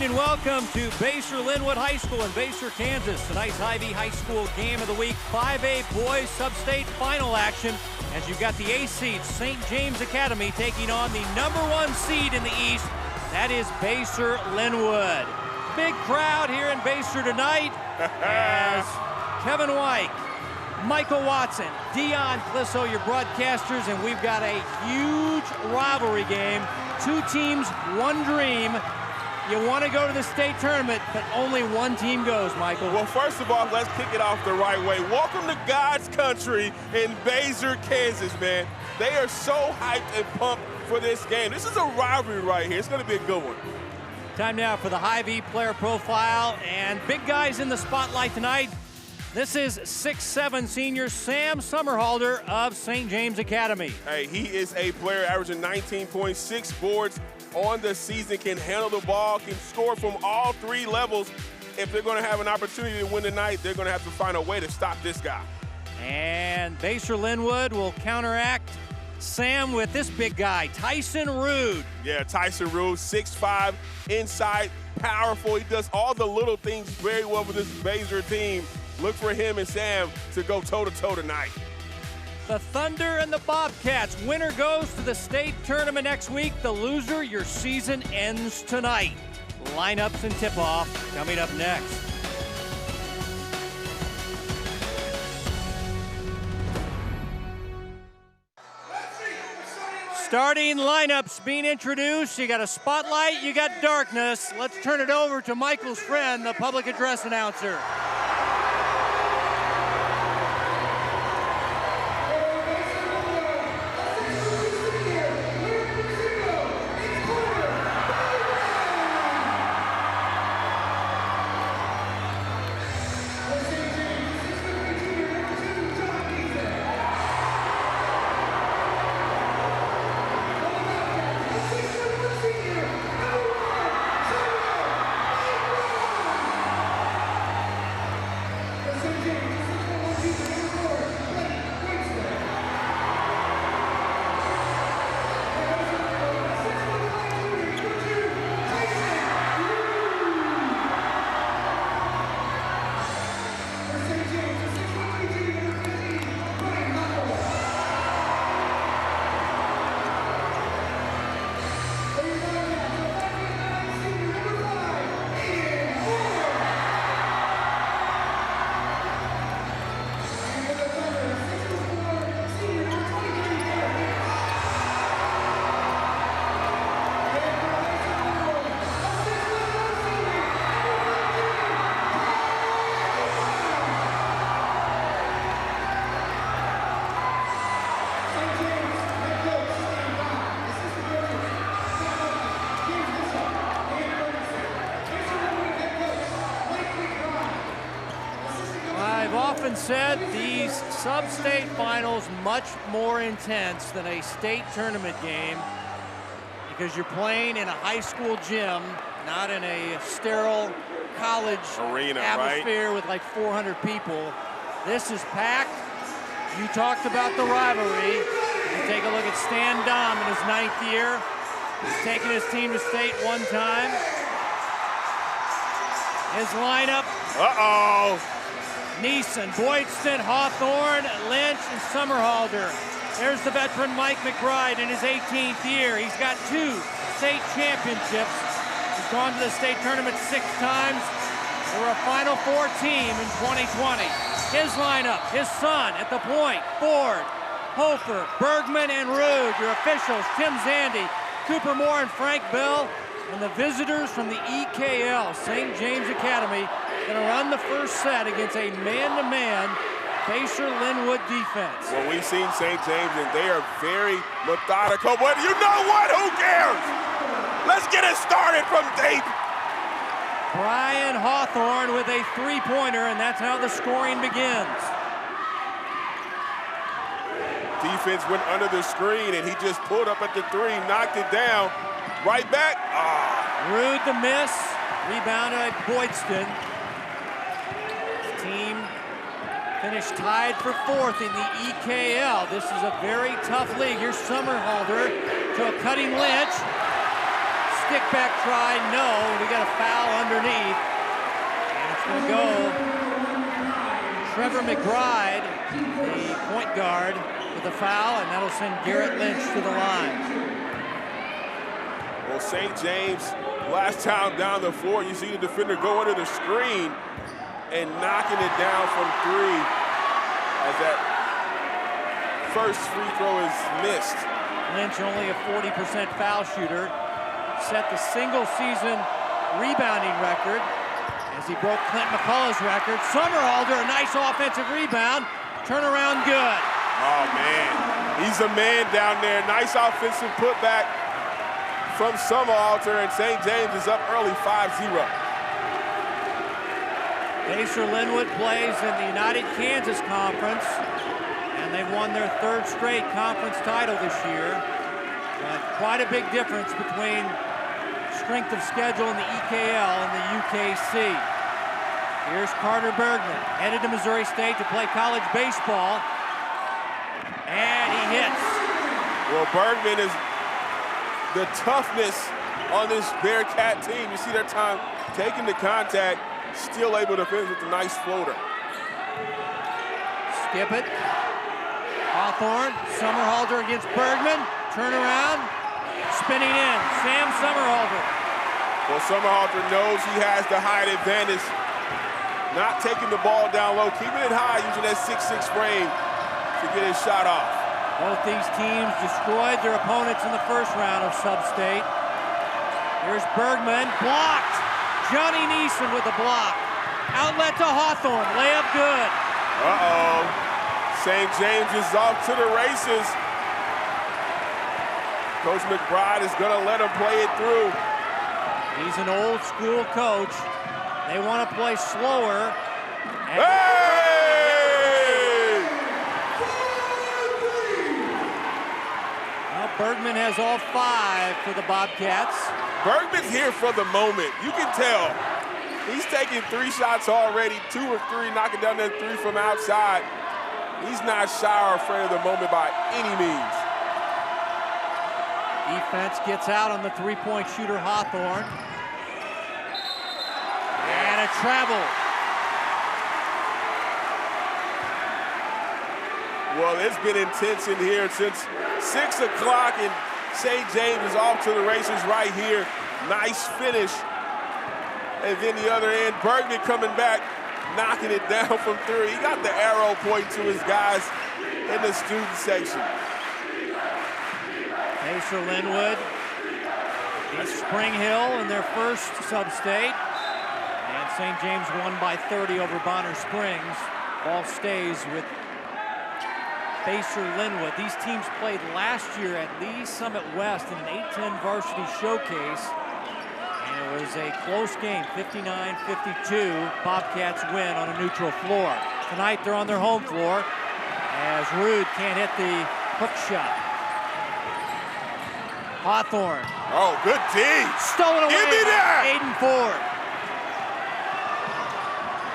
evening and welcome to Basehor Linwood High School in Basehor, Kansas. Tonight's Ivy High School game of the week, 5A boys sub-state final action as you've got the A seed St. James Academy taking on the #1 seed in the East. That is Basehor Linwood. Big crowd here in Basehor tonight as Kevin White, Michael Watson, Dion Clisso, your broadcasters, and we've got a huge rivalry game. Two teams, one dream. You want to go to the state tournament, but only one team goes, Michael. Well, first of all, let's kick it off the right way. Welcome to God's country in Basehor, Kansas, man. They are so hyped and pumped for this game. This is a rivalry right here. It's going to be a good one. Time now for the Hy-Vee player profile, and big guys in the spotlight tonight. This is 6'7" senior Sam Summerhalder of St. James Academy. Hey, he is a player averaging 19.6 boards on the season, can handle the ball, can score from all three levels. If they're going to have an opportunity to win tonight, they're going to have to find a way to stop this guy. And Basehor Linwood will counteract Sam with this big guy, Tyson Rude. Yeah, Tyson Rude, 6'5", inside, powerful. He does all the little things very well for this Basehor team. Look for him and Sam to go toe-to-toe tonight. The Thunder and the Bobcats. Winner goes to the state tournament next week. The loser, your season ends tonight. Lineups and tip-off coming up next. Starting lineups being introduced. You got a spotlight, you got darkness. Let's turn it over to Michael's friend, the public address announcer. Often said these sub-state finals much more intense than a state tournament game because you're playing in a high school gym, not in a sterile college arena atmosphere, right? With like 400 people. This is packed. You talked about the rivalry. You take a look at Stan Dom in his 9th year. He's taken his team to state one time. His lineup. Uh-oh. Neeson, Boydston, Hawthorne, Lynch, and Summerhalder. There's the veteran Mike McBride in his 18th year. He's got 2 state championships. He's gone to the state tournament 6 times. They were a Final Four team in 2020. His lineup, his son at the point, Ford, Hofer, Bergman, and Rude. Your officials, Tim Zandy, Cooper Moore, and Frank Bell. And the visitors from the EKL, St. James Academy, going to run the first set against a man-to-man Basehor Linwood defense. Well, we've seen St. James, and they are very methodical. But you know what? Who cares? Let's get it started from deep. Brian Hawthorne with a three-pointer, and that's how the scoring begins. Defense went under the screen, and he just pulled up at the 3, knocked it down. Right back. Rude the miss. Rebounded by Boydston. Team finished tied for 4th in the EKL. This is a very tough league. Here's Summerhalder to a cutting Lynch. stick back try, no. We got a foul underneath. And it's going to go Trevor McBride, the point guard, with a foul, and that'll send Garrett Lynch to the line. Well, St. James, last time down the floor, you see the defender go under the screen and knocking it down from three as that first free throw is missed. Lynch, only a 40% foul shooter, set the single-season rebounding record as he broke Clint McCullough's record. Somerhalder, a nice offensive rebound. Turnaround good. Oh, man. He's a man down there. Nice offensive putback from Somerhalder, and St. James is up early 5-0. Basehor Linwood plays in the United Kansas Conference, and they've won their third straight conference title this year. But quite a big difference between strength of schedule in the EKL and the UKC. Here's Carter Bergman, headed to Missouri State to play college baseball, and he hits. Well, Bergman is the toughness on this Bearcat team. You see that time taking the contact, still able to finish with a nice floater. Skip it. Hawthorne, Somerhalder against Bergman. Turn around, spinning in. Sam Somerhalder. Well, Somerhalder knows he has the height advantage. Not taking the ball down low, keeping it high, using that 6'6" frame to get his shot off. Both these teams destroyed their opponents in the first round of Sub-State. Here's Bergman, blocked. Johnny Neeson with the block. Outlet to Hawthorne, layup good. Uh-oh. St. James is off to the races. Coach McBride is gonna let him play it through. He's an old school coach. They want to play slower. Hey! Well, Bergman has all 5 for the Bobcats. Bergman's here for the moment. You can tell. He's taking 3 shots already, 2 or 3, knocking down that 3 from outside. He's not shy or afraid of the moment by any means. Defense gets out on the three-point shooter Hawthorne. And a travel. Well, it's been intense in here since 6 o'clock, and St. James is off to the races right here. Nice finish. And then the other end, Bergman coming back, knocking it down from 3. He got the arrow pointing to his guys in the student section. Basehor Linwood beat Spring Hill in their first Sub-State. And St. James won by 30 over Bonner Springs. Ball stays with Basehor Linwood. These teams played last year at Lee Summit West in an 8-10 varsity showcase. And it was a close game, 59-52. Bobcats win on a neutral floor. Tonight they're on their home floor as Rude can't hit the hook shot. Hawthorne. Oh, good D. Stolen away Give me that! Aiden Ford.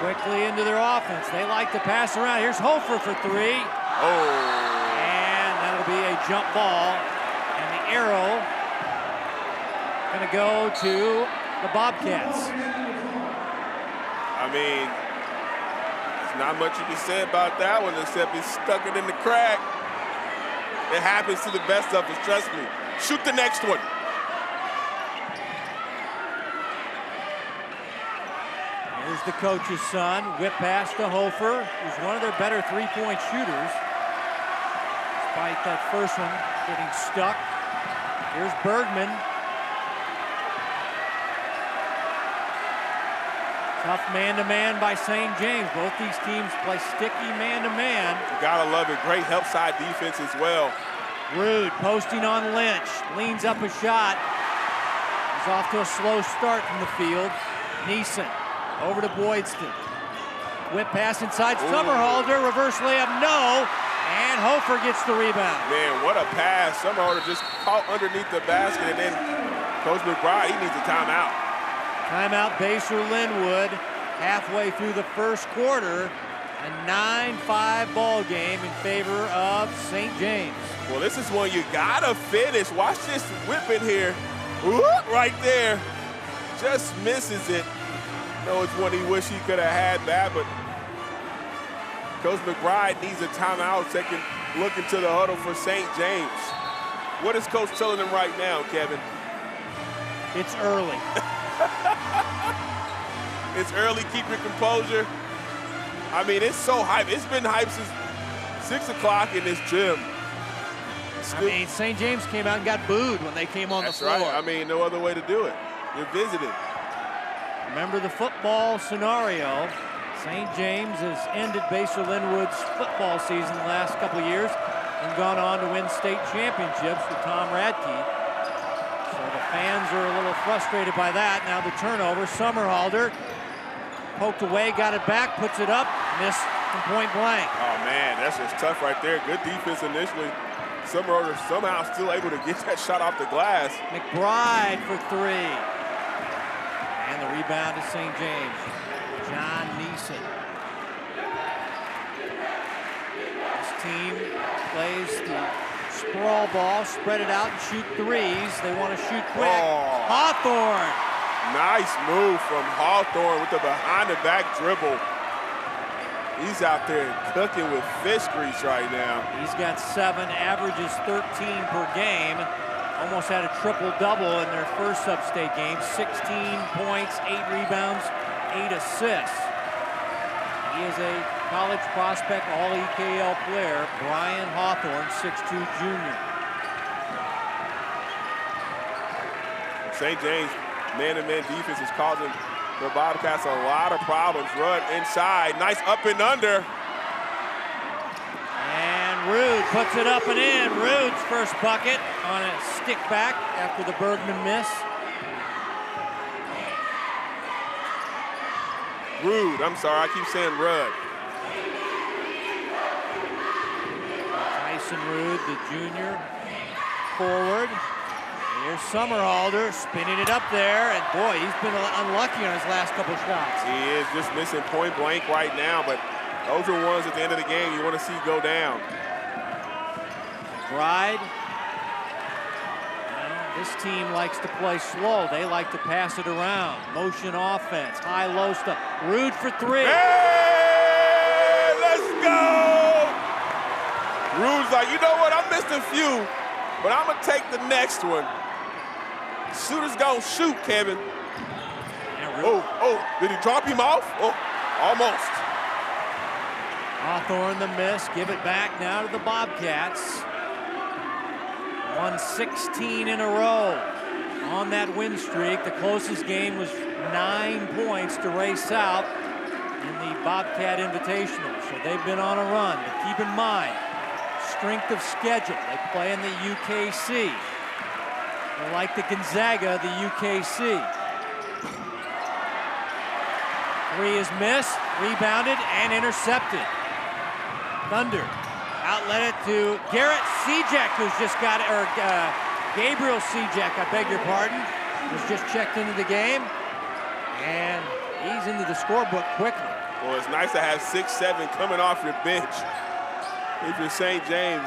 Quickly into their offense. They like to pass around. Here's Hofer for 3. Oh. And that'll be a jump ball. And the arrow gonna go to the Bobcats. I mean, there's not much you can say about that one except he stuck it in the crack. It happens to the best of us, trust me. Shoot the next one. Here's the coach's son. Whip pass to Hofer, who's one of their better three-point shooters. Despite that first one getting stuck. Here's Bergman. Tough man-to-man by St. James. Both these teams play sticky man-to-man. You gotta love it. Great help side defense as well. Rude posting on Lynch. Leans up a shot. He's off to a slow start from the field. Neeson over to Boydston. Whip pass inside Somerhalder. Reverse layup, no. And Hofer gets the rebound. Man, what a pass. Somerhalder just caught underneath the basket, and then Coach McBride, he needs a timeout. Timeout, Basehor Linwood. Halfway through the first quarter. A 9-5 ball game in favor of St. James. Well, this is one you gotta finish. Watch this whipping here. Whoop, right there. Just misses it. No, it's one he wished he could have had that, but Coach McBride needs a timeout, taking look into the huddle for St. James. What is Coach telling them right now, Kevin? It's early. It's early, keep your composure. I mean, it's so hype. It's been hype since 6 o'clock in this gym. I mean, St. James came out and got booed when they came on the floor. That's right. I mean, no other way to do it. You're visiting. Remember the football scenario. St. James has ended Basehor Linwood's football season the last couple of years and gone on to win state championships with Tom Radke. So the fans are a little frustrated by that. Now the turnover, Summerhalder poked away, got it back, puts it up, missed from point blank. Oh man, that's just tough right there. Good defense initially. Summerhalder somehow still able to get that shot off the glass. McBride for three. And the rebound to St. James. John Neeson. This team plays the sprawl ball, spread it out and shoot threes. They want to shoot quick. Oh. Hawthorne. Nice move from Hawthorne with the behind-the-back dribble. He's out there cooking with fish grease right now. He's got 7, averages 13 per game. Almost had a triple-double in their first sub-state game. 16 points, 8 rebounds, 8 assists. He is a college prospect, all-EKL player, Brian Hawthorne, 6'2" junior. St. James man-to-man defense is causing the Bobcats a lot of problems. Rudd inside, nice up and under. And Rude puts it up and in. Rude's first bucket on a stick back after the Bergman miss. Rude, I'm sorry, I keep saying Rudd. Tyson Rude, the junior, forward. Here's Summerhalder spinning it up there, and boy, he's been unlucky on his last couple of shots. He is just missing point blank right now, but those are ones at the end of the game you want to see go down. McBride. This team likes to play slow. They like to pass it around. Motion offense, high-low stuff. Rude for three. Hey, let's go! Rude's like, you know what, I missed a few, but I'm gonna take the next one. Shooter's gonna shoot, Kevin. Oh, did he drop him off? Oh, almost. Hawthorne the miss, give it back now to the Bobcats. Won 16 in a row on that win streak. The closest game was 9 points to Ray South in the Bobcat Invitational. So they've been on a run, but keep in mind, strength of schedule. They play in the UKC. They're like the Gonzaga of the UKC. Three is missed, rebounded, and intercepted. Thunder outlet it to Garrett Sejak, who's just got it, or Gabriel Sejak, I beg your pardon, was just checked into the game, and he's into the scorebook quickly. Well, it's nice to have 6'7" coming off your bench. If you're St. James.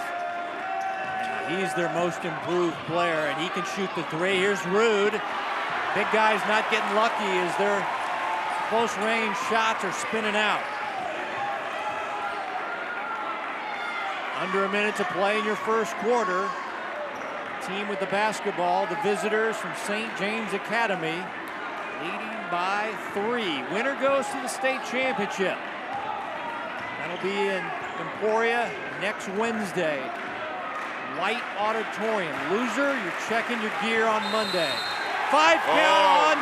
He's their most improved player, and he can shoot the three. Here's Rude. Big guy's not getting lucky as their close range shots are spinning out. Under a minute to play in your first quarter. Team with the basketball, the visitors from St. James Academy, leading by 3. Winner goes to the state championship. That'll be in Emporia next Wednesday. White Auditorium. Loser, you're checking your gear on Monday. 5 count on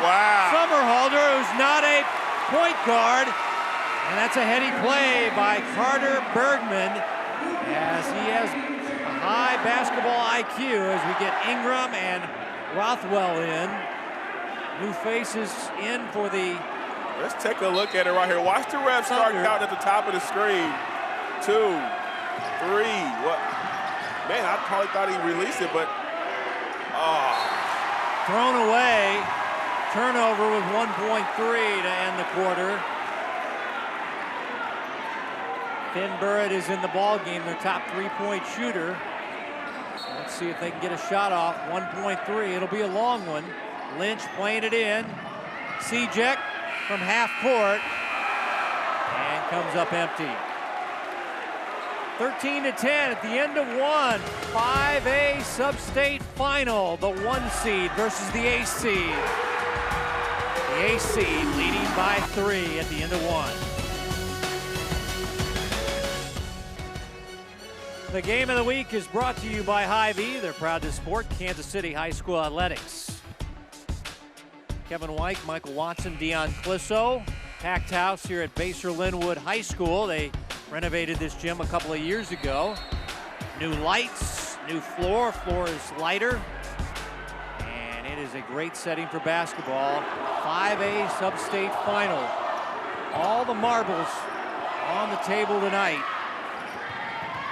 Summerhalder, who's not a point guard. And that's a heady play by Carter Bergman, as he has a high basketball IQ as we get Ingram and Rothwell in. New faces in for the... Let's take a look at it right here. Watch the ref start out at the top of the screen. 2, 3, what? Man, I probably thought he released it, but thrown away. Turnover with 1.3 to end the quarter. Finn Burrett is in the ball game, their top 3-point shooter. So let's Let's see if they can get a shot off. 1.3. It'll be a long one. Lynch playing it in. Sejek from half court. And comes up empty. 13-10 at the end of one. 5A sub-state final. The 1 seed versus the A seed. The A seed leading by 3 at the end of one. The game of the week is brought to you by Hy-Vee. They're proud to support Kansas City High School athletics. Kevin White, Michael Watson, Dion Clisso. Packed house here at Basehor Linwood High School. They renovated this gym a couple of years ago. New lights, new floor. Floor is lighter. And it is a great setting for basketball. 5A sub-state final. All the marbles on the table tonight.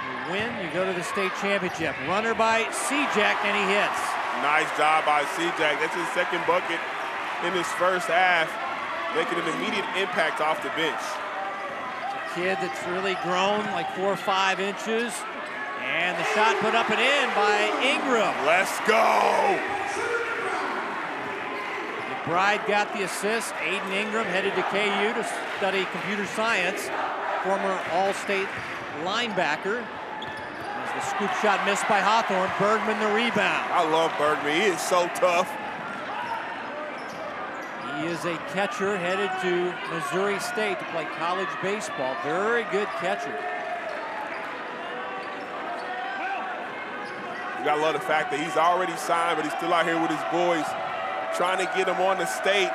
You win, you go to the state championship. Runner by Sejek, and he hits. Nice job by Sejek. That's his second bucket in his first half, making an immediate impact off the bench. Kid that's really grown like 4 or 5 inches. And the shot put up and in by Ingram. Let's go. McBride got the assist. Aiden Ingram headed to KU to study computer science. Former All-State linebacker. As the scoop shot missed by Hawthorne. Bergman the rebound. I love Bergman. He is so tough. He is a catcher headed to Missouri State to play college baseball. Very good catcher. You gotta love the fact that he's already signed, but he's still out here with his boys, trying to get him on the state.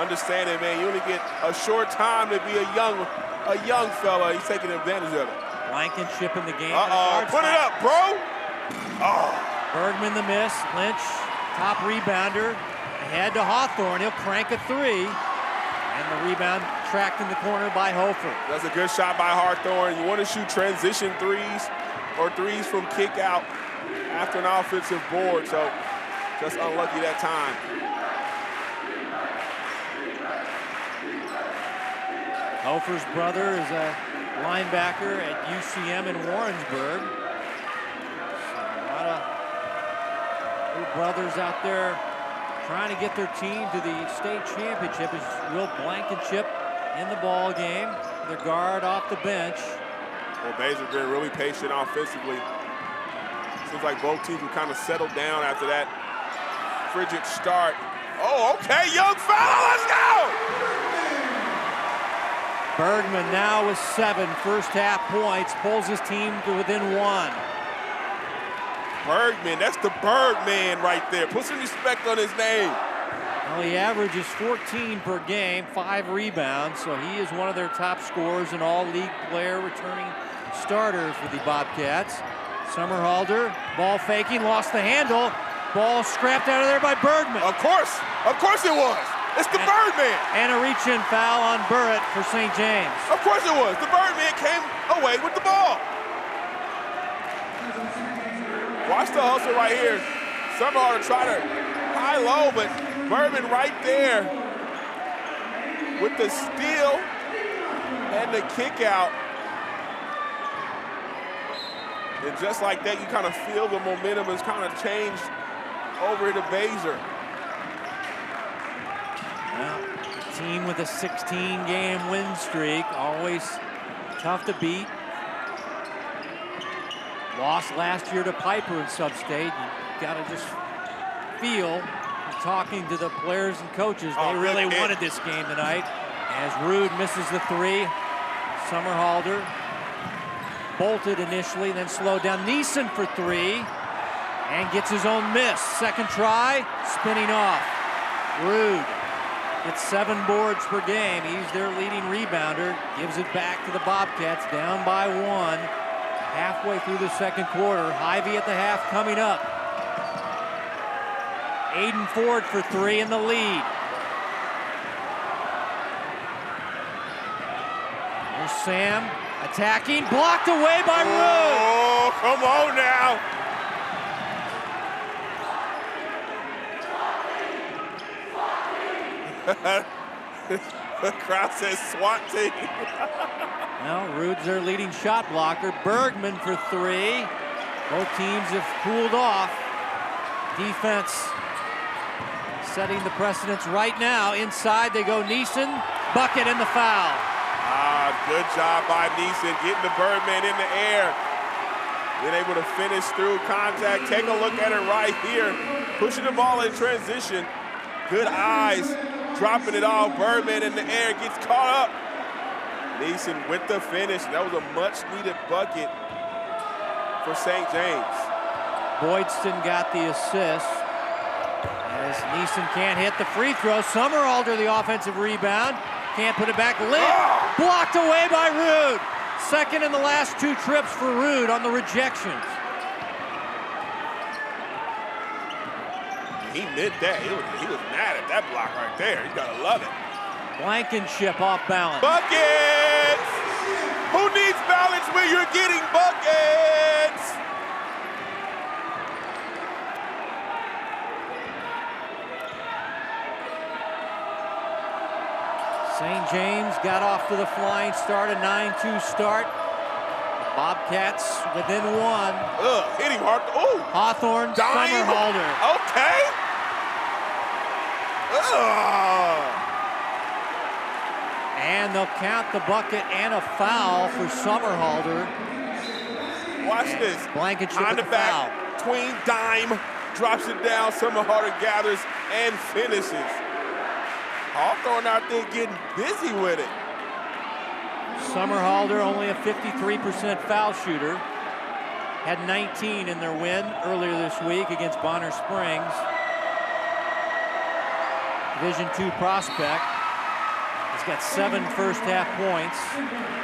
Understanding, man, you only get a short time to be a young fella. He's taking advantage of it. Blankenship in the game. Put it up, bro. Oh. Bergman the miss. Lynch, top rebounder. Ahead to Hawthorne, he'll crank a 3. And the rebound tracked in the corner by Hofer. That's a good shot by Hawthorne. You want to shoot transition threes or threes from kick out after an offensive board, so just unlucky that time. Hofer's brother is a linebacker at UCM in Warrensburg. So a lot of little brothers out there trying to get their team to the state championship. Is Will Blankenship in the ball game. Their guard off the bench. Well, Basehor been really patient offensively. Seems like both teams will kind of settle down after that frigid start. Oh, okay, young fella, let's go! Bergman now with 7 first half points, pulls his team to within 1. Bergman, that's the Birdman right there. Put some respect on his name. Well, he averages 14 per game, 5 rebounds, so he is one of their top scorers and all-league player returning starter for the Bobcats. Summerhalder, ball faking, lost the handle. Ball scrapped out of there by Bergman. Of course it was. It's the Birdman. And a reach-in foul on Burrett for St. James. Of course it was. The Birdman came away with the ball. Watch the hustle right here. Summerhalder try to high-low, but Bergman right there with the steal and the kick out. And just like that, you kind of feel the momentum has kind of changed over to Basehor. Well, a team with a 16-game win streak, always tough to beat. Lost last year to Piper in sub-state. You got to just feel, talking to the players and coaches, they really wanted this game tonight. As Rude misses the 3, Summerhalder bolted initially, then slowed down. Neeson for 3, and gets his own miss. Second try, spinning off. Rude gets 7 boards per game. He's their leading rebounder. Gives it back to the Bobcats, down by 1. Halfway through the second quarter. Hy-Vee at the half coming up. Aiden Ford for 3 in the lead. Here's Sam attacking, blocked away by Rude. Oh, come on now. The crowd says SWAT team. Well, Rude's their leading shot blocker. Bergman for 3. Both teams have cooled off. Defense setting the precedence right now. Inside they go. Neeson, bucket, and the foul. Good job by Neeson getting the Birdman in the air. Being able to finish through contact. Take a look at it right here. Pushing the ball in transition. Good eyes. Dropping it all. Birdman in the air. Gets caught up. Neeson with the finish. That was a much-needed bucket for St. James. Boydston got the assist. As Neeson can't hit the free throw. Summerhalder the offensive rebound. Can't put it back. Blocked away by Rude. Second in the last 2 trips for Rude on the rejections. He meant that. He was mad at that block right there. You gotta love it. Blankenship off balance. Buckets! Who needs balance when you're getting buckets? St. James got off to the flying start, a 9-2 start. Bobcats within 1. Hit him hard. Ooh. Hawthorne, Summerhalder. Okay. And they'll count the bucket and a foul for Summerhalder. Watch this. Blankenship on with the the foul. back, tween dime, drops it down. Summerhalder gathers and finishes. Hawthorne out there getting busy with it. Summerhalder, only a 53% foul shooter. Had 19 in their win earlier this week against Bonner Springs. Division II prospect. He's got 7 first-half points.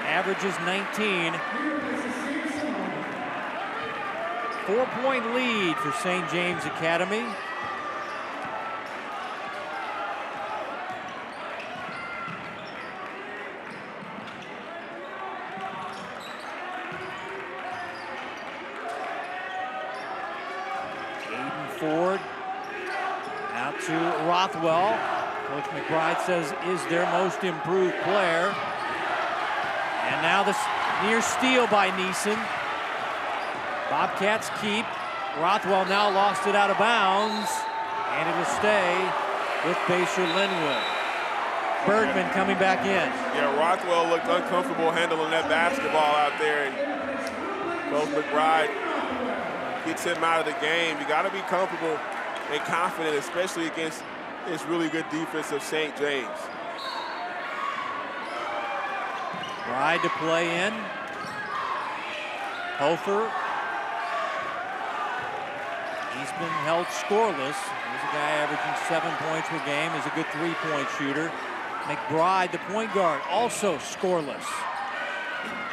Averages 19. 4-point lead for St. James Academy. Ford out to Rothwell. Coach McBride says is their most improved player. And now this near steal by Neeson. Bobcats keep. Rothwell now lost it out of bounds. And it'll stay with Basehor Linwood. Bergman coming back in. Yeah, Rothwell looked uncomfortable handling that basketball out there. And Coach McBride gets him out of the game. You got to be comfortable and confident, especially against this really good defense of St. James. Bride to play in. Hofer. He's been held scoreless. He's a guy averaging 7 points per game. He's a good 3-point shooter. McBride, the point guard, also scoreless.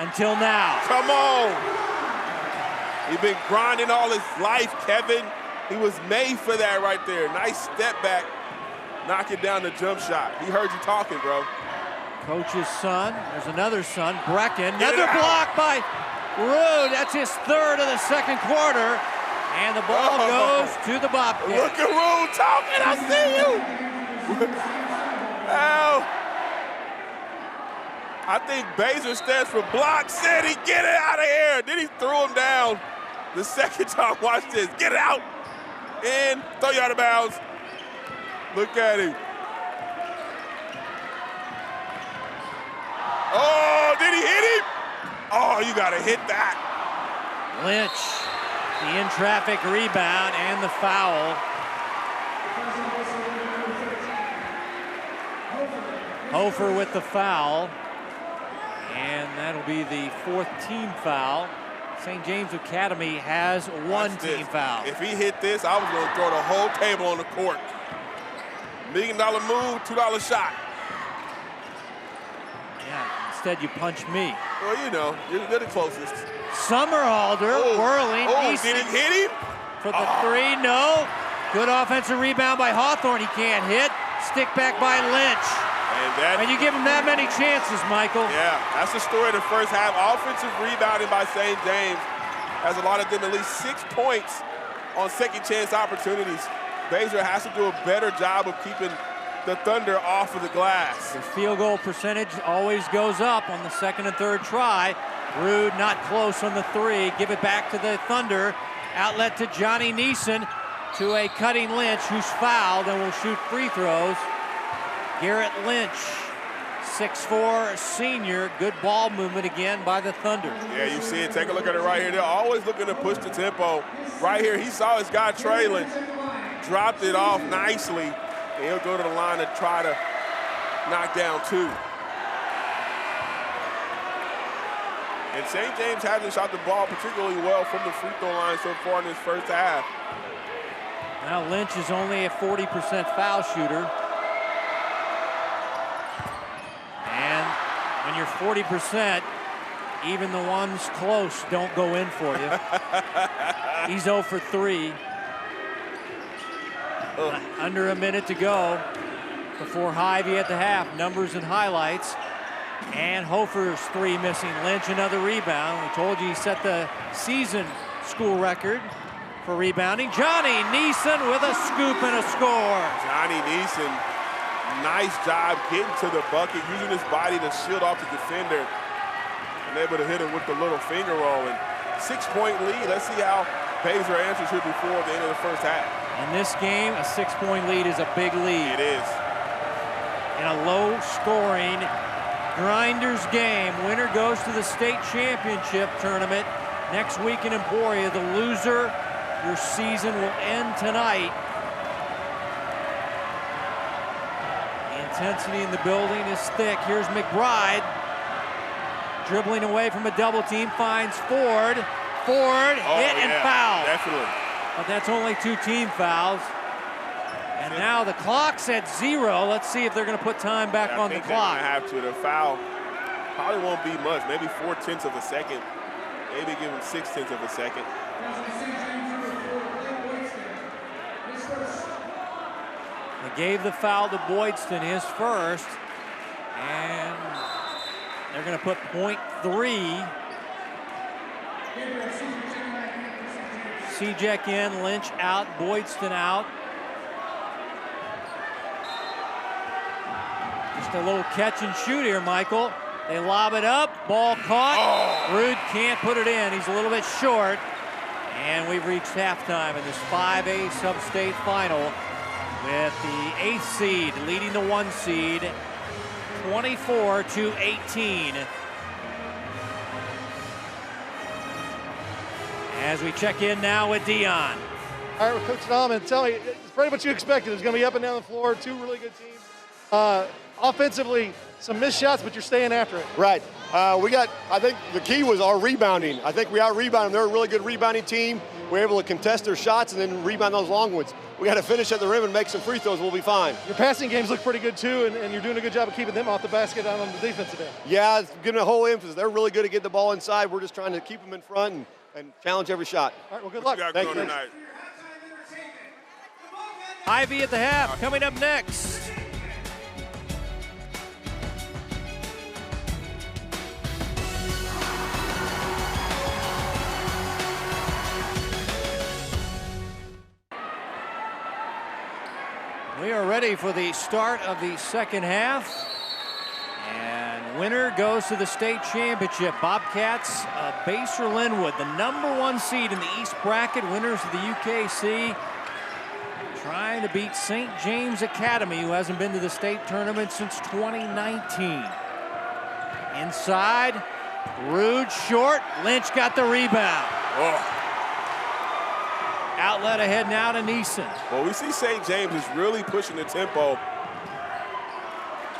Until now. Come on. He's been grinding all his life, Kevin. He was made for that right there. Nice step back, knocking down the jump shot. He heard you talking, bro. Coach's son, there's another son, Brecken. Another block by Rude. That's his 3rd of the 2nd quarter. And the ball goes to the Bobcats. Look at Rude talking, I see you. Ow. I think Basehor stands for block city. Get it out of here. Then he threw him down. The second time, watch this. Get it out. And throw you out of bounds. Look at him. Oh, did he hit him? Oh, you got to hit that. Lynch, the in-traffic rebound and the foul. Hofer with the foul. And that'll be the 4th team foul. St. James Academy has 1 team foul. If he hit this, I was going to throw the whole table on the court. $1 million move, $2 shot. Yeah, instead you punch me. Well, you know, you're the closest. Summerhalder whirling. Oh, did he hit him? For the 3, no. Good offensive rebound by Hawthorne. He can't hit. Stick back by Lynch. And you give him that many chances, Michael. Yeah, that's the story of the first half. Offensive rebounding by St. James has allotted them at least 6 points on second chance opportunities. Basehor has to do a better job of keeping the Thunder off of the glass. The field goal percentage always goes up on the 2nd and 3rd try. Rude not close on the three. Give it back to the Thunder. Outlet to Johnny Neeson, to a cutting Lynch, who's fouled and will shoot free throws. Garrett Lynch, 6'4" senior. Good ball movement again by the Thunder. Yeah, you see it. Take a look at it right here. They're always looking to push the tempo. Right here, he saw his guy trailing, dropped it off nicely, and he'll go to the line to try to knock down two. And St. James hasn't shot the ball particularly well from the free throw line so far in this first half. Now Lynch is only a 40% foul shooter. And when you're 40%, even the ones close don't go in for you. He's 0 for 3. Under a minute to go before Hyvee at the half. Numbers and highlights. And Hofer's 3 missing. Lynch another rebound. We told you he set the season school record for rebounding. Johnny Neeson with a scoop and a score. Johnny Neeson, nice job getting to the bucket, using his body to shield off the defender, and able to hit him with the little finger roll. And 6-point lead. Let's see how Basehor answers here before the end of the first half. In this game, a 6-point lead is a big lead. It is. In a low-scoring grinders game, winner goes to the state championship tournament next week in Emporia. The loser, your season will end tonight. The intensity in the building is thick. Here's McBride dribbling away from a double team, finds Ford. Ford hit and foul. Definitely. But that's only 2 team fouls. And now the clock's at 0. Let's see if they're going to put time back on the clock. They're going to have to. The foul probably won't be much. Maybe 0.4 of a second. Maybe give him 0.6 of a second. They gave the foul to Boydston, his first. And they're going to put .3. Cejek in, Lynch out, Boydston out. Just a little catch and shoot here, Michael. They lob it up, ball caught. Rude can't put it in. He's a little bit short. And we've reached halftime in this 5A sub-state final with the 8th seed leading the 1 seed, 24-18. As we check in now with Dion. All right, well, Coach Dahman, tell me, it's pretty much what you expected. It's going to be up and down the floor, 2 really good teams. Offensively, some missed shots, but you're staying after it. Right. I think the key was our rebounding. I think we out-rebounded them. They're a really good rebounding team. We're able to contest their shots and then rebound those long ones. We got to finish at the rim and make some free throws. We'll be fine. Your passing games look pretty good, too, and you're doing a good job of keeping them off the basket out on the defensive end. Yeah, it's giving a whole emphasis. They're really good at getting the ball inside. We're just trying to keep them in front and challenge every shot. All right, well, good luck. Thank you. Tonight? Hyvee at the half, coming up next. We are ready for the start of the second half. And winner goes to the state championship. Bobcats of Basehor Linwood, the #1 seed in the East bracket, winners of the UKC. Trying to beat St. James Academy, who hasn't been to the state tournament since 2019. Inside, Rude short. Lynch got the rebound. Outlet ahead now to Neeson. Well, we see St. James is really pushing the tempo,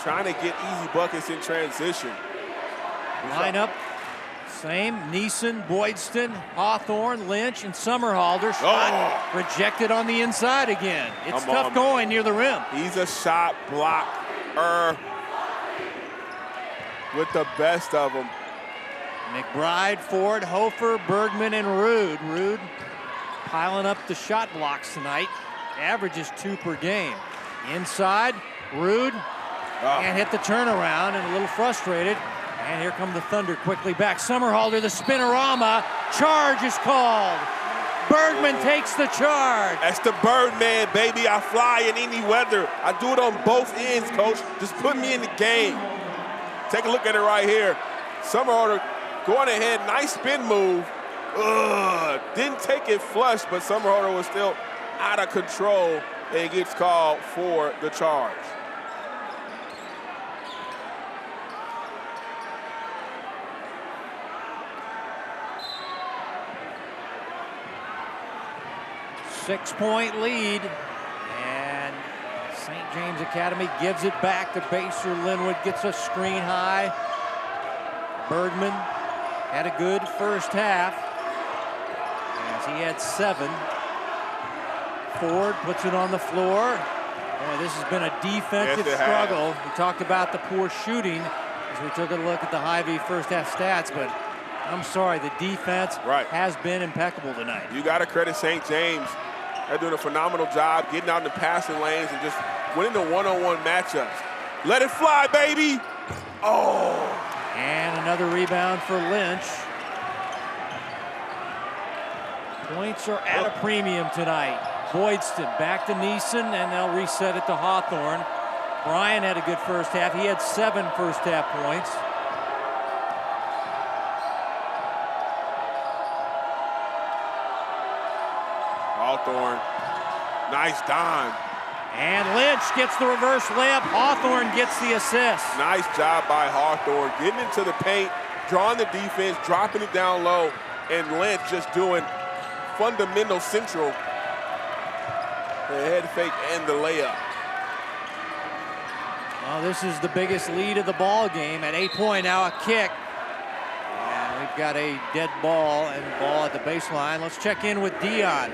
trying to get easy buckets in transition. Lineup, same. Neeson, Boydston, Hawthorne, Lynch, and Summerhalder. Shot rejected on the inside again. It's tough going near the rim. He's a shot blocker with the best of them. McBride, Ford, Hofer, Bergman, and Rude. Rude piling up the shot blocks tonight. Averages 2 per game. Inside, Rude can't hit the turnaround and a little frustrated. And here come the Thunder quickly back. Summerhalder, the spinorama. Charge is called. Bergman takes the charge. That's the Birdman, baby. I fly in any weather. I do it on both ends, Coach. Just put me in the game. Take a look at it right here. Summerhalder going ahead, nice spin move. Ugh, didn't take it flush, but Somerhalder was still out of control and gets called for the charge. Six-point lead, and St. James Academy gives it back to Basehor. Linwood gets a screen high. Bergman had a good first half, as he had 7. Ford puts it on the floor. Boy, this has been a defensive struggle. We talked about the poor shooting as we took a look at the Hy-Vee first half stats, but I'm sorry, the defense has been impeccable tonight. You got to credit St. James. They're doing a phenomenal job getting out in the passing lanes and just winning the one-on-one matchups. Let it fly, baby. Oh. And another rebound for Lynch. Points are at a premium tonight. Boydston back to Neeson, and they'll reset it to Hawthorne. Bryan had a good first half. He had 7 first half points. Hawthorne, nice dime. And Lynch gets the reverse layup. Hawthorne gets the assist. Nice job by Hawthorne, getting into the paint, drawing the defense, dropping it down low, and Lynch just doing fundamental central. The head fake and the layup. Well, this is the biggest lead of the ball game at 8-point. Now a kick. And we've got a dead ball and ball at the baseline. Let's check in with Dion.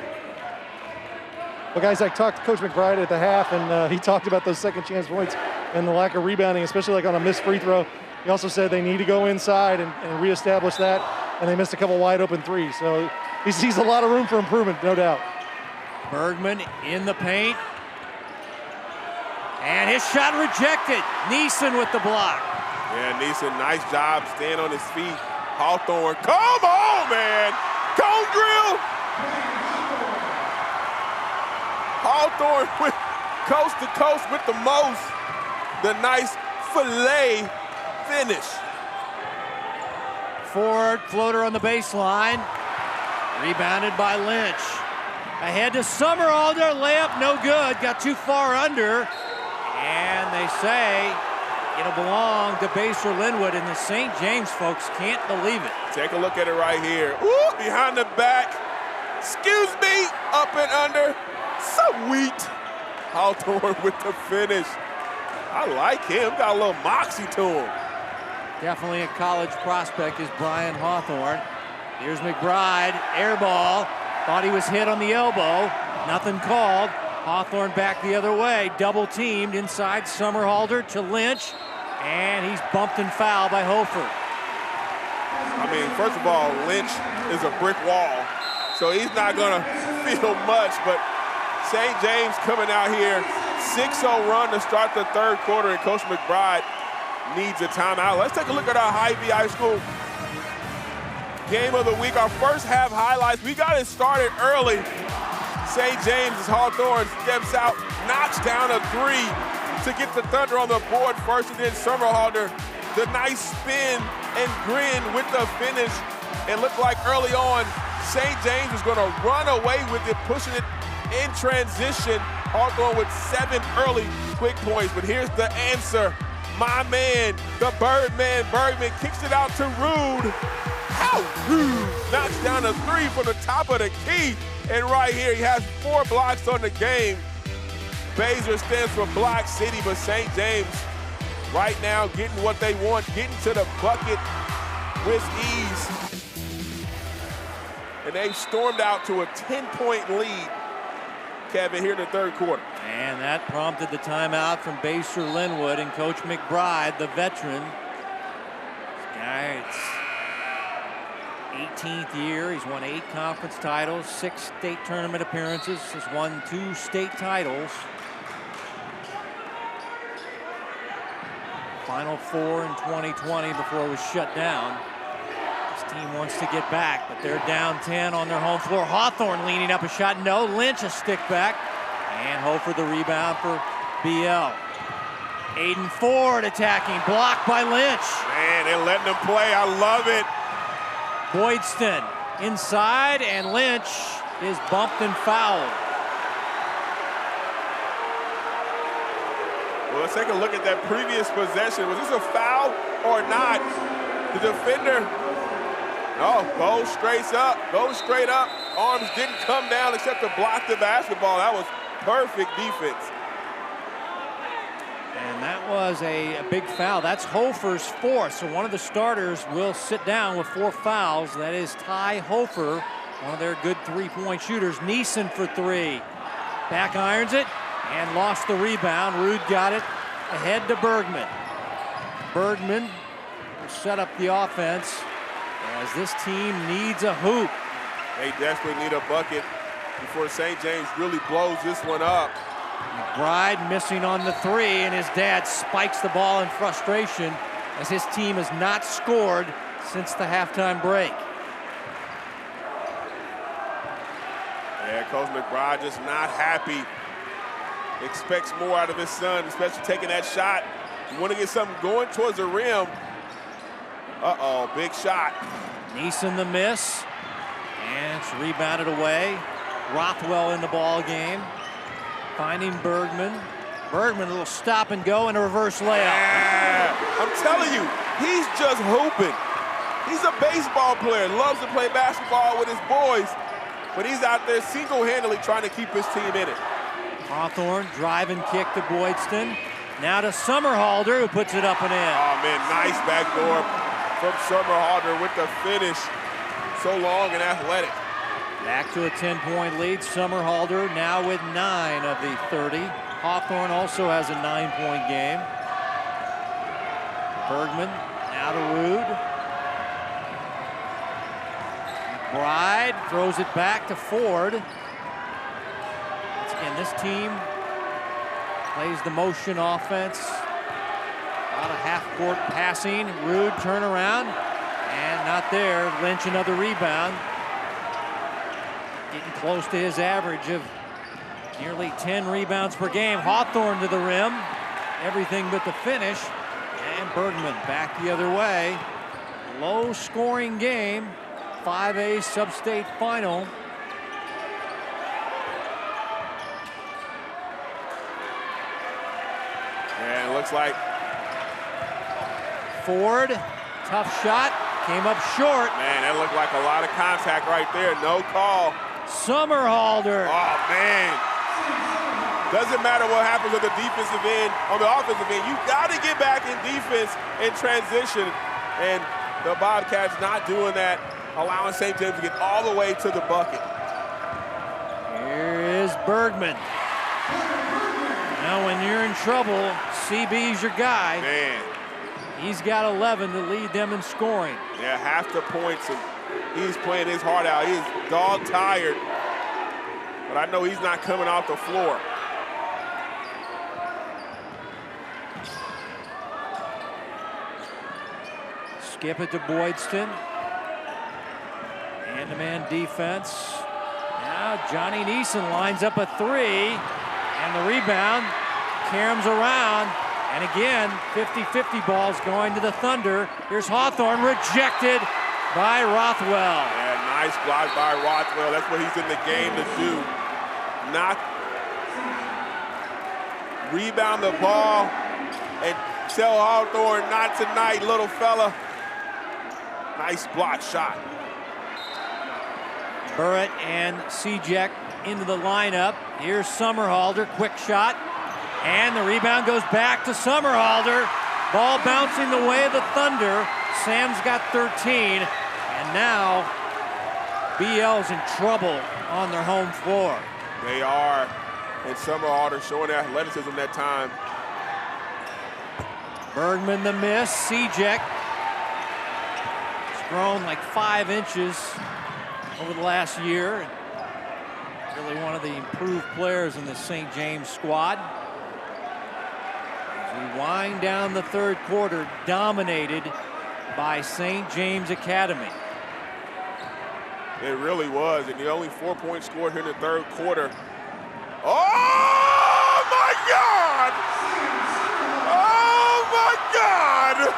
Well, guys, I talked to Coach McBride at the half, and he talked about those second chance points and the lack of rebounding, especially like on a missed free throw. He also said they need to go inside and reestablish that, and they missed a couple wide open threes. So he sees a lot of room for improvement, no doubt. Bergman in the paint. And his shot rejected. Neeson with the block. Yeah, Neeson, nice job staying on his feet. Hawthorne, come on, man. Cone drill. Hawthorne with coast to coast with the most. The nice fillet finish. Ford, floater on the baseline. Rebounded by Lynch. Ahead to Somerhalder, layup no good, got too far under. And they say it'll belong to Basehor Linwood, and the St. James folks can't believe it. Take a look at it right here. Ooh, behind the back. Excuse me, up and under. Sweet. Hawthorne with the finish. I like him, got a little moxie to him. Definitely a college prospect is Bryan Hawthorne. Here's McBride, air ball. Thought he was hit on the elbow. Nothing called. Hawthorne back the other way. Double teamed inside Somerhalder to Lynch. And he's bumped and fouled by Hofer. I mean, first of all, Lynch is a brick wall. So he's not going to feel much. But St. James coming out here. 6-0 run to start the third quarter. And Coach McBride needs a timeout. Let's take a look at our Hy-Vee High School game of the week. Our first half highlights. We got it started early. St. James as Hawthorne steps out, knocks down a 3 to get the Thunder on the board first, and then Somerhalder, the nice spin and grin with the finish. It looked like early on St. James was going to run away with it, pushing it in transition. Hawthorne with 7 early quick points, but here's the answer. My man, the Birdman, Bergman kicks it out to Rude. How Rude knocks down a 3 from the top of the key. And right here, he has 4 blocks on the game. Basehor stands for Block City, but St. James right now getting what they want, getting to the bucket with ease. And they've stormed out to a 10-point lead, Kevin, here in the third quarter. And that prompted the timeout from Basehor Linwood, and Coach McBride, the veteran. This guy, it's 18th year. He's won 8 conference titles, 6 state tournament appearances. He's won 2 state titles. Final 4 in 2020 before it was shut down. This team wants to get back, but they're down 10 on their home floor. Hawthorne leaning up a shot. No. Lynch a stick back. And Hofer the rebound for BL. Aiden Ford attacking. Blocked by Lynch. Man, they're letting him play. I love it. Boydston inside, and Lynch is bumped and fouled. Well, let's take a look at that previous possession. Was this a foul or not? The defender, goes straight up. Arms didn't come down except to block the basketball. That was perfect defense. And that was a big foul. That's Hofer's fourth. So one of the starters will sit down with 4 fouls. That is Ty Hofer, one of their good three-point shooters. Neeson for 3. Back irons it and lost the rebound. Rude got it ahead to Bergman. Bergman will set up the offense as this team needs a hoop. They desperately need a bucket before St. James really blows this one up. McBride missing on the 3, and his dad spikes the ball in frustration as his team has not scored since the halftime break. Yeah, Coach McBride just not happy. Expects more out of his son, especially taking that shot. You want to get something going towards the rim. Uh-oh, big shot. Neeson the miss, and it's rebounded away. Rothwell in the ball game. Finding Bergman. Bergman, a little stop and go and a reverse layup. Yeah, I'm telling you, he's just hooping. He's a baseball player, loves to play basketball with his boys, but he's out there single-handedly trying to keep his team in it. Hawthorne driving kick to Boydston. Now to Summerhalder, who puts it up and in. Oh man, nice backdoor from Summerhalder with the finish. So long and athletic. Back to a 10-point lead. Summerhalder now with 9 of the 30. Hawthorne also has a 9-point game. Bergman now to Rude. McBride throws it back to Ford. Once again, this team plays the motion offense. A lot of half-court passing. Rude turnaround, and not there. Lynch another rebound. Getting close to his average of nearly 10 rebounds per game. Hawthorne to the rim. Everything but the finish. And Bergman back the other way. Low-scoring game. 5A sub-state final. And it looks like Ford, tough shot, came up short. man, that looked like a lot of contact right there. No call. Summerhalder. Oh, man. Doesn't matter what happens on the defensive end, on the offensive end. You got to get back in defense and transition. And the Bobcats not doing that, allowing St. James to get all the way to the bucket. Here is Bergman. Now when you're in trouble, CB's your guy. Man. He's got 11 to lead them in scoring. Yeah, half the points, and he's playing his heart out. He's dog-tired, but I know he's not coming off the floor. Skip it to Boydston. Man-to-man defense. Now Johnny Neeson lines up a 3, and the rebound. Karam's around, and again, 50-50 balls going to the Thunder. Here's Hawthorne, rejected by Rothwell. Yeah, nice block by Rothwell. That's what he's in the game to do. Not rebound the ball and tell Hawthorne, not tonight, little fella. Nice block shot. Burrett and Sejek into the lineup. Here's Summerhalder, quick shot. And the rebound goes back to Summerhalder. Ball bouncing the way of the Thunder. Sam's got 13. And now BL's in trouble on their home floor. They are. And Summerhalder showing athleticism that time. Bergman the miss. Sejek has grown like 5 inches over the last year. Really one of the improved players in the St. James squad. As we wind down the third quarter, dominated by St. James Academy. It really was, and the only 4 points scored here in the third quarter. Oh my God! Oh my God!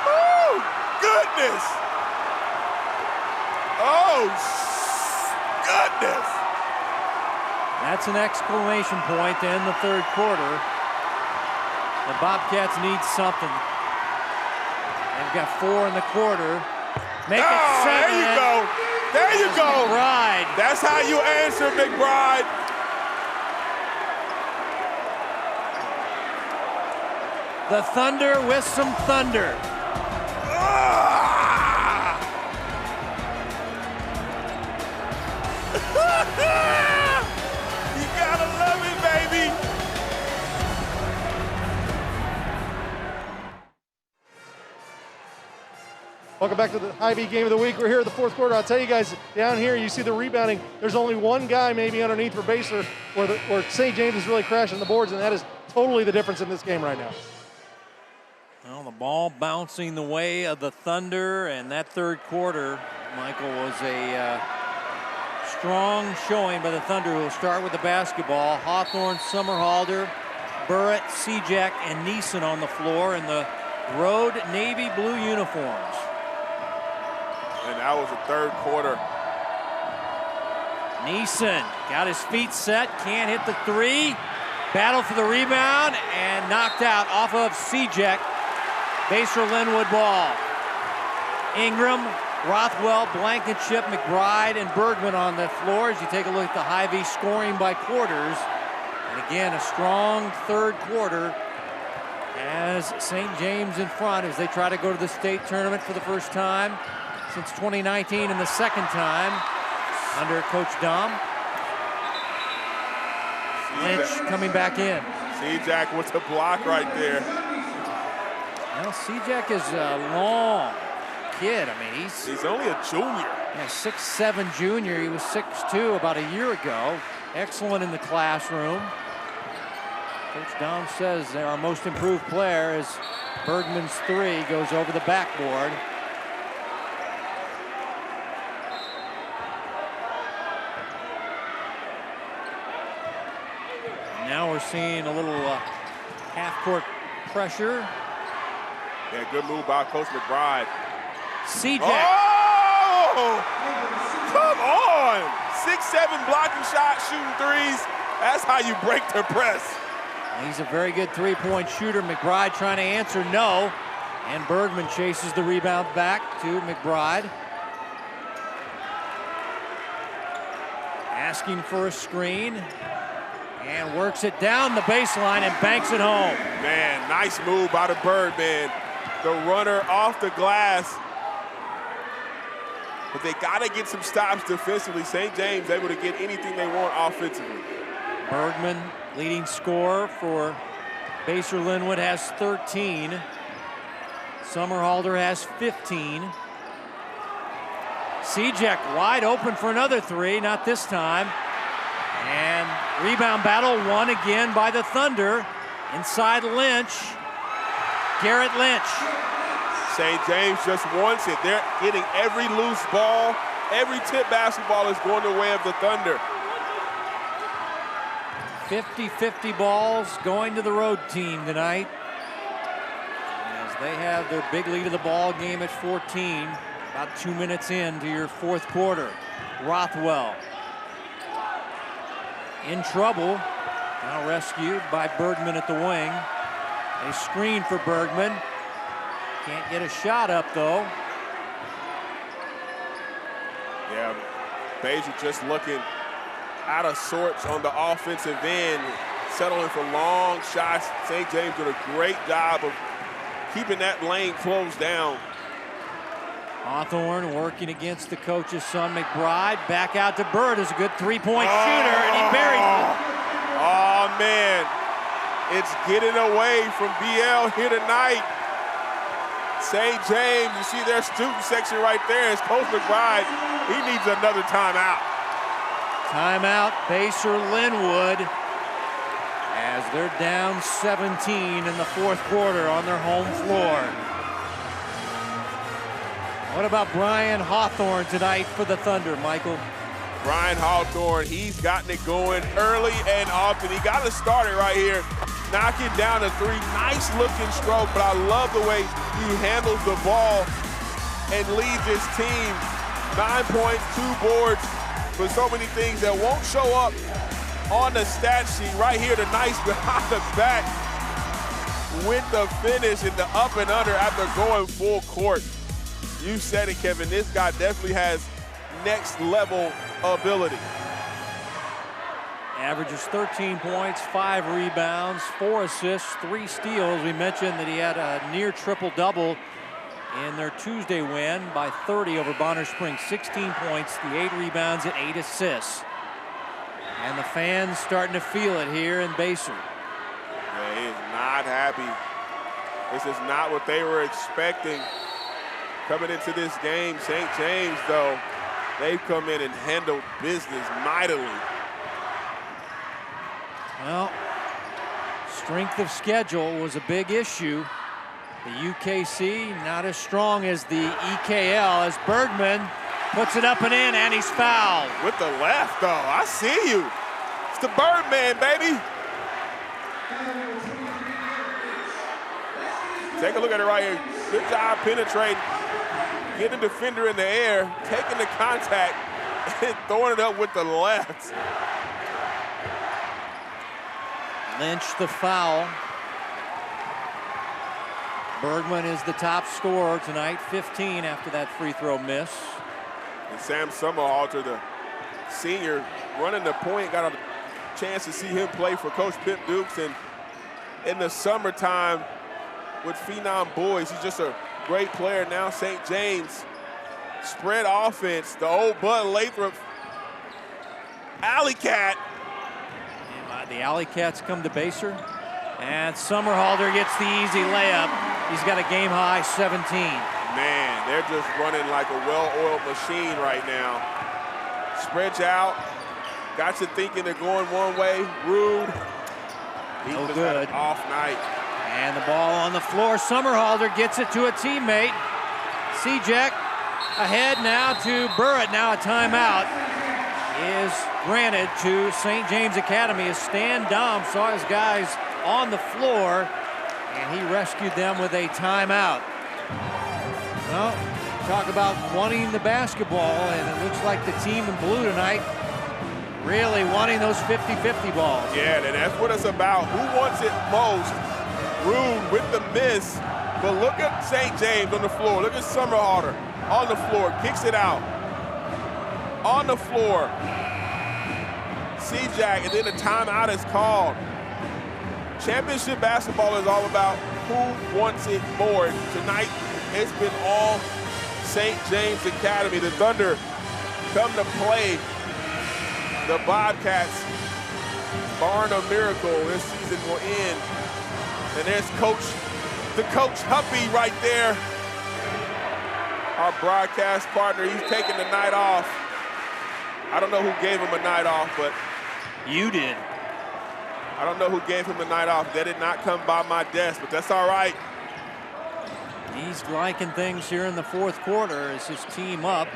Oh goodness! Oh, goodness. That's an exclamation point to end the third quarter. The Bobcats need something. They've got 4 in the quarter. Make it 7. There you go. There you go. McBride. That's how you answer, McBride. The Thunder with some thunder. You gotta love it, baby. Welcome back to the Hy-Vee Game of the Week. We're here at the fourth quarter. I'll tell you guys, down here you see the rebounding. There's only one guy maybe underneath for Basehor where St. James is really crashing the boards, and that is totally the difference in this game right now. Well, the ball bouncing the way of the Thunder, and that third quarter, Michael, was a strong showing by the Thunder, who will start with the basketball. Hawthorne, Somerhalder, Burrett, Sejak, and Neeson on the floor in the road navy blue uniforms. And that was the third quarter. Neeson got his feet set, can't hit the 3. Battle for the rebound, and knocked out off of Sejak. Basehor Linwood ball. Ingram, Rothwell, Blankenship, McBride, and Bergman on the floor as you take a look at the Hy-Vee scoring by quarters. And again, a strong third quarter as St. James in front as they try to go to the state tournament for the first time since 2019 and the second time under Coach Dom. Lynch coming back in. Sejak with the block right there. Well, Sejak is a long kid. I mean, he's only a junior. Yeah, 6'7" junior. He was 6'2" about a year ago. Excellent in the classroom. Coach Dom says they're our most improved player as Bergman's 3 goes over the backboard. And now we're seeing a little half-court pressure. Yeah, good move by Coach McBride. Sejak. Oh! Come on! 6'7" blocking shot, shooting 3s. That's how you break the press. He's a very good three-point shooter. McBride trying to answer no. And Bergman chases the rebound back to McBride. Asking for a screen. And works it down the baseline and banks it home. Man, nice move by the Birdman. The runner off the glass. But they got to get some stops defensively. St. James able to get anything they want offensively. Bergman, leading scorer for Basehor Linwood, has 13. Somerhalder has 15. Sejak wide open for another 3, not this time. And rebound battle won again by the Thunder. Inside Lynch. Garrett Lynch. St. James just wants it. They're getting every loose ball. Every tip basketball is going the way of the Thunder. 50-50 balls going to the road team tonight as they have their big lead of the ball game at 14. About 2 minutes into your fourth quarter. Rothwell in trouble. Now rescued by Bergman at the wing. They screen for Bergman. Can't get a shot up though. Yeah, Basehor just looking out of sorts on the offensive end, settling for long shots. St. James did a great job of keeping that lane closed down. Hawthorne working against the coach's son, McBride. Back out to Bird, is a good three-point shooter, and he buries it. Oh, man. It's getting away from BL here tonight. St. James, you see their student section right there. It's Coach McBride. He needs another timeout. Timeout, Basehor Linwood, as they're down 17 in the fourth quarter on their home floor. What about Brian Hawthorne tonight for the Thunder, Michael? Brian Hawthorne, he's gotten it going early and often. He got to start it right here. Knocking down a 3, nice looking stroke, but I love the way he handles the ball and leads his team 9 points, 2 boards, but so many things that won't show up on the stat sheet. Right here, the nice behind the back with the finish and the up and under after going full court. You said it, Kevin. This guy definitely has next level ability. Averages 13 points, 5 rebounds, 4 assists, 3 steals. We mentioned that he had a near triple-double in their Tuesday win by 30 over Bonner Springs. 16 points, the 8 rebounds, and 8 assists. And the fans starting to feel it here in Basehor. Yeah, he is not happy. This is not what they were expecting coming into this game. St. James, though, they've come in and handled business mightily. Well, strength of schedule was a big issue. The UKC not as strong as the EKL as Bergman puts it up and in, and he's fouled. With the left, though. I see you. It's the Birdman, baby. Take a look at it right here. Good job penetrating, getting the defender in the air, taking the contact, and throwing it up with the left. Lynch the foul. Bergman is the top scorer tonight, 15 after that free throw miss. And Sam Summerhalter, the senior, running the point, got a chance to see him play for Coach Pip Dukes. And in the summertime with Phenom Boys, he's just a great player. Now St. James, spread offense, the old Bud Lathrop Alley Cat. The Alley Cats come to Basehor, and Summerhalter gets the easy layup. He's got a game-high 17. Man, they're just running like a well-oiled machine right now. Spreads out, got you thinking they're going one way. Rude. He No just good. had an off night. And the ball on the floor. Summerhalter gets it to a teammate. Sejak ahead now to Burrett. Now a timeout is granted to St. James Academy as Stan Dom saw his guys on the floor and he rescued them with a timeout. Well, talk about wanting the basketball, and it looks like the team in blue tonight really wanting those 50-50 balls. Yeah, and that's what it's about. Who wants it most? Rude with the miss, but look at St. James on the floor. Look at Summerhalter on the floor, kicks it out. On the floor. Sejak, and then the timeout is called. Championship basketball is all about who wants it more. Tonight, it's been all St. James Academy. The Thunder come to play the Bobcats. Barring a miracle, this season will end. And there's the Coach Huppy right there. Our broadcast partner, he's taking the night off. I don't know who gave him a night off, but you did. I don't know who gave him a night off. That did not come by my desk, but that's all right. He's liking things here in the fourth quarter as his team up.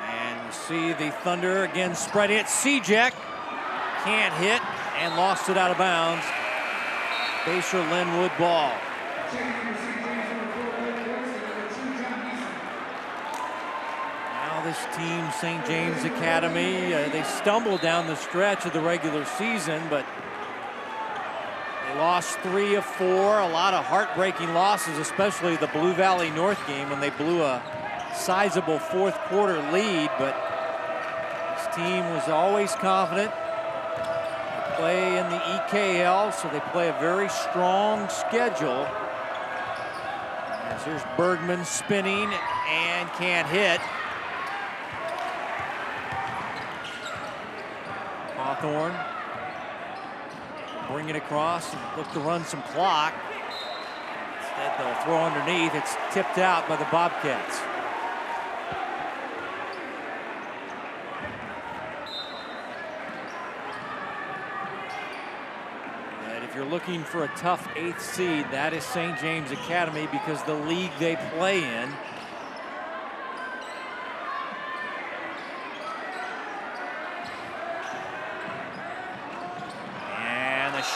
And you see the Thunder again spread it. Sejak can't hit and lost it out of bounds. Basehor Linwood ball. This team, St. James Academy, they stumbled down the stretch of the regular season, but they lost 3 of 4. A lot of heartbreaking losses, especially the Blue Valley North game when they blew a sizable fourth quarter lead. But this team was always confident. They play in the EKL, so they play a very strong schedule. As here's Bergman spinning and can't hit. Hawthorne bring it across and look to run some clock. Instead, they'll throw underneath. It's tipped out by the Bobcats. And if you're looking for a tough 8th seed, that is St. James Academy because the league they play in.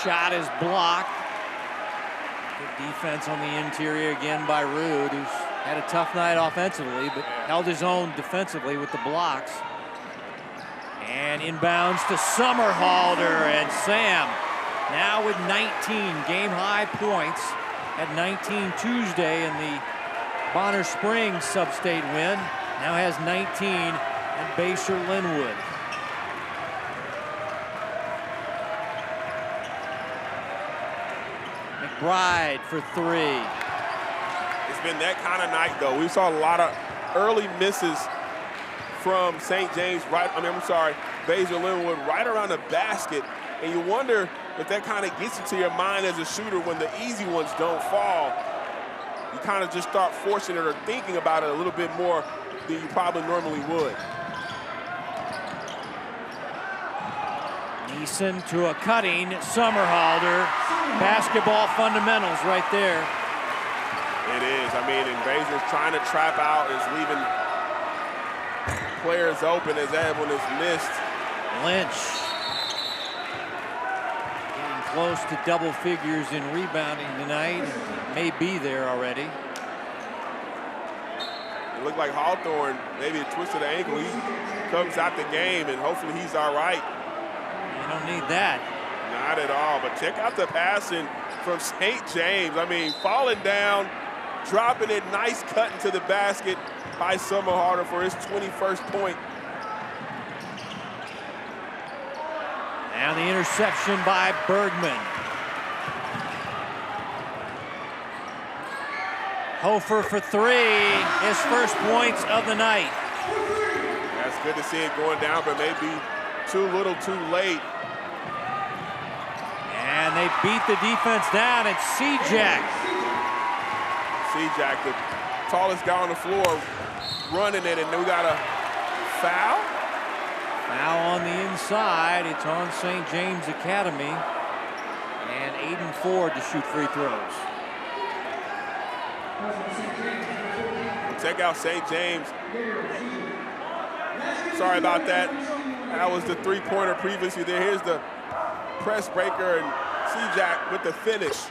Shot is blocked. Good defense on the interior again by Rude, who's Had a tough night offensively, but held his own defensively with the blocks. And inbounds to Somerhalder, and Sam now with 19 game-high points. Had 19 Tuesday in the Bonner Springs sub-state win. Now has 19 in Basehor Linwood. McBride for three. It's been that kind of night, though. We saw a lot of early misses from St. James, Basehor Linwood, right around the basket. And you wonder if that kind of gets into your mind as a shooter when the easy ones don't fall. You kind of just start forcing it or thinking about it a little bit more than you probably normally would. Neeson to a cutting Somerhalder. Basketball fundamentals right there. It is. I mean, and Basehor's trying to trap out, is leaving players open as that one is missed. Lynch getting close to double figures in rebounding tonight. May be there already. It looked like Hawthorne, maybe a twist of the ankle. He comes out the game, and hopefully he's all right. You don't need that. Not at all, but check out the passing from St. James. I mean, falling down, dropping it, nice cut into the basket by Somerhalder for his 21st point. Now the interception by Bergman. Hofer for three, his first points of the night. That's good to see it going down, but maybe too little too late. And they beat the defense down. It's Cjack. Cjack, the tallest guy on the floor, running it, and we got a foul? Foul on the inside. It's on St. James Academy. And Aiden Ford to shoot free throws. Check out St. James. Sorry about that. That was the three-pointer previously there. Here's the press breaker, and Cjack with the finish.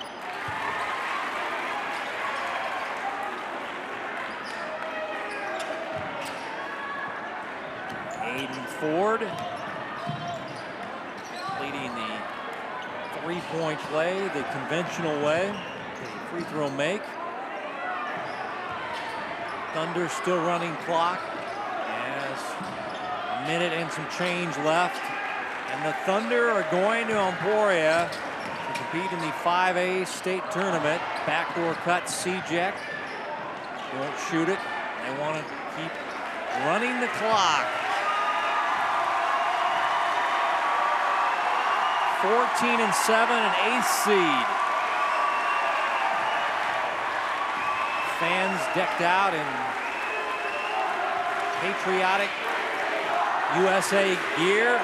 Aiden Ford leading the three-point play the conventional way. The free throw make. Thunder still running clock. As a minute and some change left. And the Thunder are going to Emporia to compete in the 5A state tournament. Backdoor cut, Cjack. Won't shoot it. They want to keep running the clock. 14-7, an eighth seed. Fans decked out in patriotic USA gear,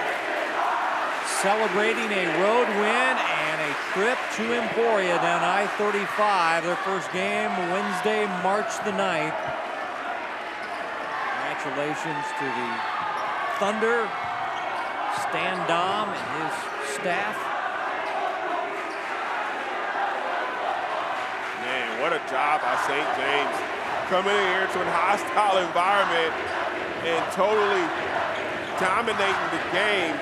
celebrating a road win and a trip to Emporia down I-35. Their first game Wednesday, March the 9th. Congratulations to the Thunder, Stan Dom and his staff. Man, what a job by St. James. Coming in here to a hostile environment and totally dominating the game.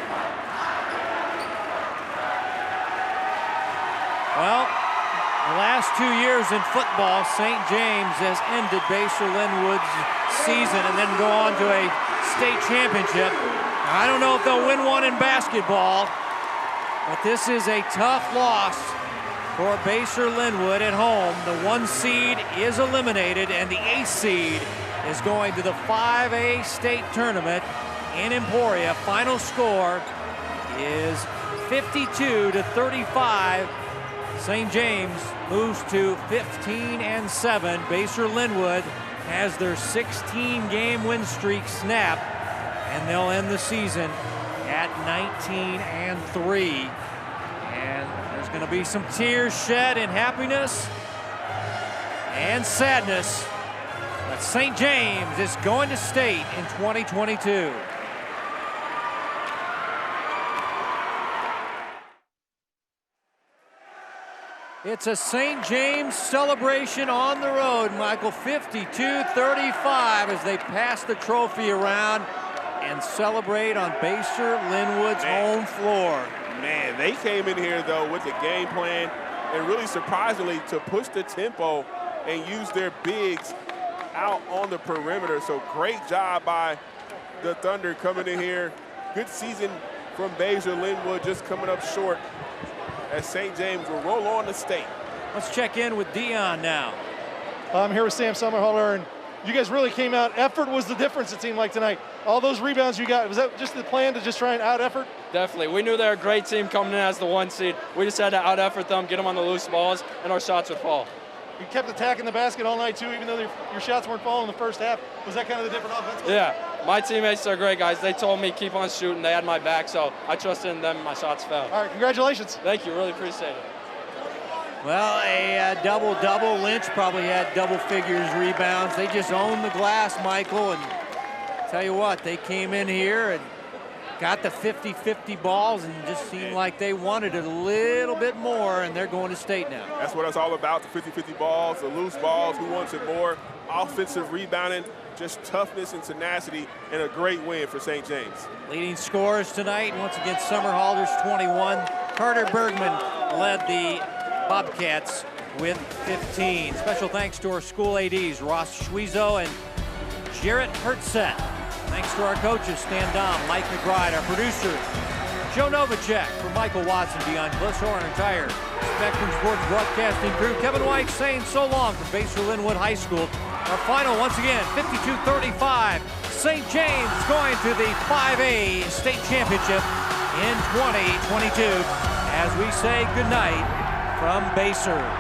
Well, the last 2 years in football, St. James has ended Basehor Linwood's season and then go on to a state championship. Now, I don't know if they'll win one in basketball, but this is a tough loss for Basehor Linwood at home. The 1 seed is eliminated, and the 8th seed is going to the 5A state tournament in Emporia. Final score is 52-35. St. James moves to 15-7. Basehor Linwood has their 16-game win streak snapped, and they'll end the season at 19-3. And there's going to be some tears shed in happiness and sadness. But St. James is going to state in 2022. It's a St. James celebration on the road, Michael. 52-35 as they pass the trophy around and celebrate on Basehor Linwood's home floor. Man, they came in here, though, with the game plan and really surprisingly to push the tempo and use their bigs out on the perimeter. So great job by the Thunder coming in here. Good season from Basehor Linwood, just coming up short as St. James will roll on the state. Let's check in with Dion now. I'm here with Sam Summerhalder, and you guys really came out. Effort was the difference, it seemed like, tonight. All those rebounds you got, was that just the plan to just try and out-effort? Definitely. We knew they were a great team coming in as the 1 seed. We just had to out-effort them, get them on the loose balls, and our shots would fall. You kept attacking the basket all night, too, even though your shots weren't falling in the first half. Was that kind of the different offense? Yeah. My teammates are great guys. They told me keep on shooting. They had my back, so I trusted in them and my shots fell. All right, congratulations. Thank you. Really appreciate it. Well, a double-double. Lynch probably had double figures rebounds. They just owned the glass, Michael, and tell you what, they came in here and got the 50-50 balls and just seemed like they wanted it a little bit more, and they're going to state now. That's what it's all about, the 50-50 balls, the loose balls, who wants it more, offensive rebounding, just toughness and tenacity, and a great win for St. James. Leading scorers tonight, once again, Summerhalder's 21. Carter Bergman led the Bobcats with 15. Special thanks to our school ADs, Ross Schwiezo and Jarrett Hertzet. Thanks to our coaches, Stan Dom, Mike McBride, our producer, Joe Novacek. For Michael Watson, beyond Basehor and entire Spectrum Sports broadcasting crew, Kevin White saying so long from Basehor Linwood High School. Our final, once again, 52-35. St. James is going to the 5A state championship in 2022 as we say goodnight from Basehor.